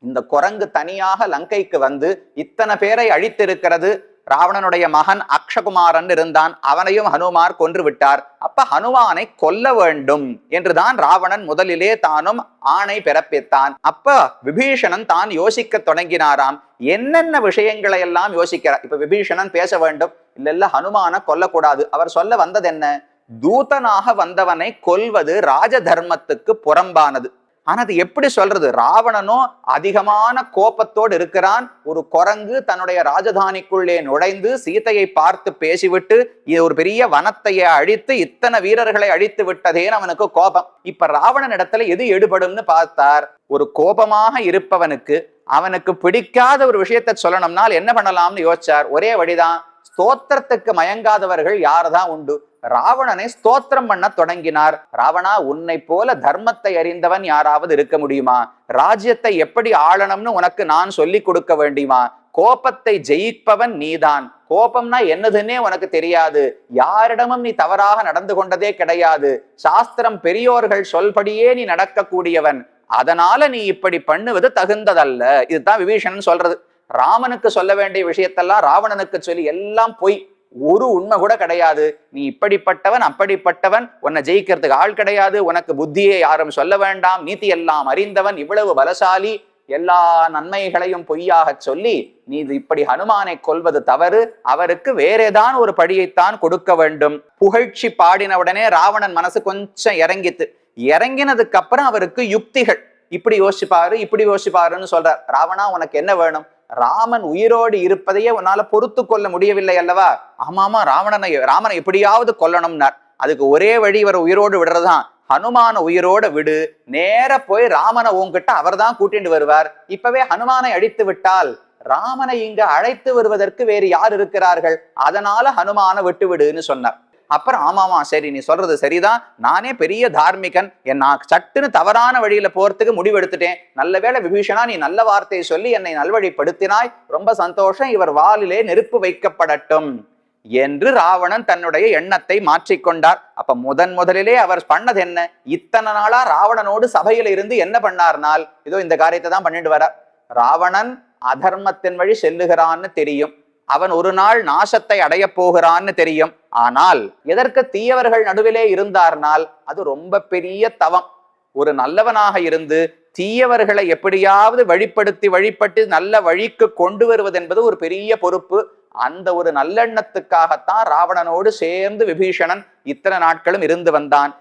இந்த குரங்கு தனியாக லங்கைக்கு வந்து இத்தனை பேரை அழித்திருக்கிறது. ராவணனுடைய மகன் அக்ஷகுமாரன் இருந்தான், அவனையும் ஹனுமார் கொன்று விட்டார். அப்ப ஹனுமானை கொல்ல வேண்டும் என்றுதான் ராவணன் முதலிலே தானும் ஆணை பிறப்பித்தான். அப்ப விபீஷணன் தான் யோசிக்க தொடங்கினாராம். என்னென்ன விஷயங்களை எல்லாம் யோசிக்கிறார். இப்ப விபீஷணன் பேச வேண்டும், இல்ல ஹனுமான கொல்லக்கூடாது. அவர் சொல்ல வந்தது என்ன? தூதனாக வந்தவனை கொல்வது ராஜ தர்மத்துக்கு புறம்பானது. ஆனா அது எப்படி சொல்றது? ராவணனும் அதிகமான கோபத்தோடு இருக்கிறான். ஒரு குரங்கு தன்னுடைய ராஜதானிக்குள்ளே நுழைந்து சீதையை பார்த்து பேசிவிட்டு ஒரு பெரிய வனத்தையே அழித்து இத்தனை வீரர்களை அழித்து விட்டதேன்னு அவனுக்கு கோபம். இப்ப ராவணன் இடத்துல எது எடுபடும்னு பார்த்தார். ஒரு கோபமாக இருப்பவனுக்கு அவனுக்கு பிடிக்காத ஒரு விஷயத்தை சொல்லணும்னால் என்ன பண்ணலாம்னு யோசிச்சார். ஒரே வழிதான், ஸ்தோத்திரத்துக்கு மயங்காதவர்கள் யார்தான் உண்டு? ராவணனை ஸ்தோத்திரம் பண்ண தொடங்கினார். ராவணா, உன்னை போல தர்மத்தை அறிந்தவன் யாராவது இருக்க முடியுமா? ராஜ்யத்தை எப்படி ஆளணும்னு உனக்கு நான் சொல்லி கொடுக்க வேண்டுமா? கோபத்தை ஜெயிப்பவன் நீதான். கோபம்னா என்னதுன்னே உனக்கு தெரியாது. யாரிடமும் நீ தவறாக நடந்து கொண்டதே கிடையாது. சாஸ்திரம் பெரியோர்கள் சொல்படியே நீ நடக்கக்கூடியவன். அதனால நீ இப்படி பண்ணுவது தகுந்ததல்ல. இதுதான் விபீஷணன் சொல்றது. ராமனுக்கு சொல்ல வேண்டிய விஷயத்தெல்லாம் ராவணனுக்கு சொல்லி எல்லாம் பொய், ஒரு உண்மை கூட கிடையாது. நீ இப்படிப்பட்டவன் அப்படிப்பட்டவன், உன்னை ஜெயிக்கிறதுக்கு ஆள் கிடையாது, உனக்கு புத்தியை யாரும் சொல்ல வேண்டாம், நீதி எல்லாம் அறிந்தவன், இவ்வளவு பலசாலி, எல்லா நன்மைகளையும் பொய்யாக சொல்லி நீ இப்படி ஹனுமானை கொல்வது தவறு. அவருக்கு வேறேதான் ஒரு படியைத்தான் கொடுக்க வேண்டும். புகழ்ச்சி பாடின உடனே ராவணன் மனசு கொஞ்சம் இறங்கித்து. இறங்கினதுக்கு அப்புறம் அவருக்கு யுக்திகள், இப்படி யோசிப்பாரு இப்படி யோசிப்பாருன்னு சொல்றார். ராவணா, உனக்கு என்ன வேணும்? ராமன் உயிரோடு இருப்பதையே உன்னால பொறுத்து கொள்ள முடியவில்லை அல்லவா? ஆமாமா, ராமனை எப்படியாவது கொல்லணும்னார். அதுக்கு ஒரே வழி இவர் உயிரோடு விடுறதுதான். ஹனுமான உயிரோட விடு, நேர போய் ராமனை உன்கிட்ட அவர் தான் கூட்டிட்டு வருவார். இப்பவே ஹனுமானை அழித்து விட்டால் ராமனை இங்க அழைத்து வருவதற்கு வேறு யார் இருக்கிறார்கள்? அதனால ஹனுமான விட்டு விடுன்னு சொன்னார். அப்புறம் ஆமாமா, சரி நீ சொல்றது சரிதான், நானே பெரிய தார்மிகன், நான் சட்டுன்னு தவறான வழியில போறதுக்கு முடிவெடுத்துட்டேன். நல்ல வேளை விபீஷணா, நீ நல்ல வார்த்தையை சொல்லி என்னை நல்வழிப்படுத்தினாய், ரொம்ப சந்தோஷம், இவர் வாலிலே நெருப்பு வைக்கப்படட்டும் என்று ராவணன் தன்னுடைய எண்ணத்தை மாற்றிக்கொண்டார். அப்ப முதலிலே அவர் பண்ணது என்ன? இத்தனை நாளா ராவணனோடு சபையில இருந்து என்ன பண்ணார்னால், இதோ இந்த காரியத்தை தான் பண்ணிட்டு வர. ராவணன் அதர்மத்தின் வழி செல்லுகிறான்னு தெரியும், அவன் ஒரு நாள் நாசத்தை அடைய போகிறான்னு தெரியும். ஆனால் எதற்கு தீயவர்கள் நடுவிலே இருந்தார்னால் அது ரொம்ப பெரிய தவம். ஒரு நல்லவனாக இருந்து தீயவர்களை எப்படியாவது வழிபட்டு நல்ல வழிக்கு கொண்டு வருவது என்பது ஒரு பெரிய பொறுப்பு. அந்த ஒரு நல்லெண்ணத்துக்காகத்தான் ராவணனோடு சேர்ந்து விபீஷணன் இத்தனை நாட்களும் இருந்து வந்தான்.